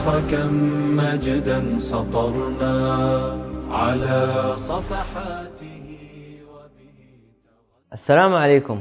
كم مجدا سطرنا على صفحاته. السلام عليكم.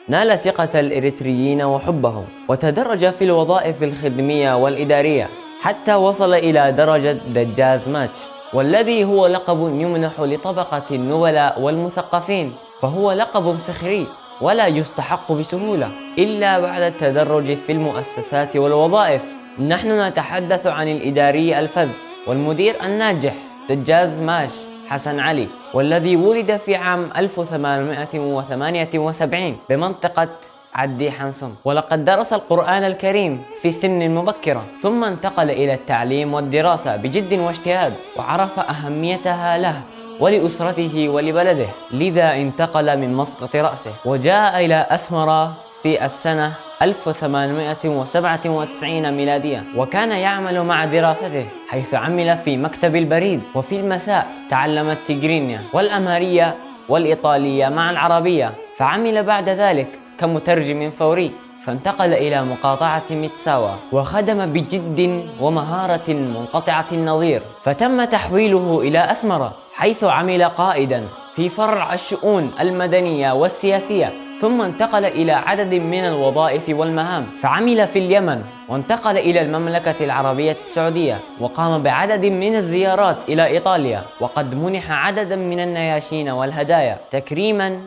نال ثقة الإريتريين وحبهم، وتدرج في الوظائف الخدمية والإدارية حتى وصل إلى درجة دجاج ماتش، والذي هو لقب يمنح لطبقة النبلاء والمثقفين، فهو لقب فخري ولا يستحق بسهولة إلا بعد التدرج في المؤسسات والوظائف. نحن نتحدث عن الإداري الفذ والمدير الناجح دجاج ماش حسن علي، والذي ولد في عام 1878 بمنطقة عدي حنسم، ولقد درس القرآن الكريم في سن مبكرة، ثم انتقل إلى التعليم والدراسة بجد واجتهاد، وعرف أهميتها له ولأسرته ولبلده، لذا انتقل من مسقط رأسه وجاء إلى أسمرة في السنة 1897 ميلادية، وكان يعمل مع دراسته، حيث عمل في مكتب البريد، وفي المساء تعلم التجرينية والأمهرية والإيطالية مع العربية، فعمل بعد ذلك كمترجم فوري، فانتقل إلى مقاطعة ميتساوا وخدم بجد ومهارة منقطعة النظير، فتم تحويله إلى أسمرة، حيث عمل قائدا في فرع الشؤون المدنية والسياسية، ثم انتقل إلى عدد من الوظائف والمهام، فعمل في اليمن، وانتقل إلى المملكة العربية السعودية، وقام بعدد من الزيارات إلى إيطاليا، وقد منح عددا من النياشين والهدايا تكريما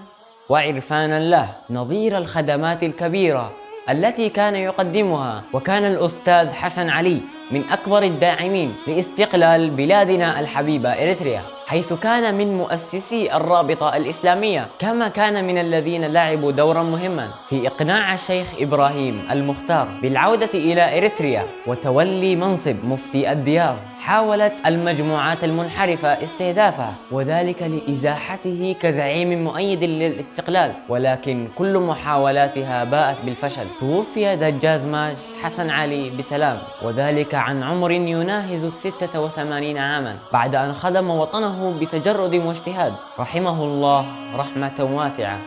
وعرفانا له، نظير الخدمات الكبيرة التي كان يقدمها. وكان الأستاذ حسن علي من أكبر الداعمين لاستقلال بلادنا الحبيبة إريتريا، حيث كان من مؤسسي الرابطة الإسلامية، كما كان من الذين لعبوا دورا مهما في إقناع الشيخ إبراهيم المختار بالعودة إلى إريتريا وتولي منصب مفتي الديار. حاولت المجموعات المنحرفة استهدافه، وذلك لإزاحته كزعيم مؤيد للاستقلال، ولكن كل محاولاتها باءت بالفشل. توفي دجاج ماش حسن علي بسلام، وذلك عن عمر يناهز 86 عاما، بعد أن خدم وطنه بتجرد واجتهاد، رحمه الله رحمة واسعة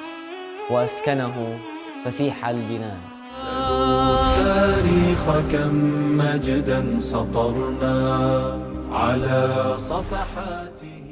وأسكنه فسيح الجنان. التاريخ كم مجدا سطرنا على صفحاته.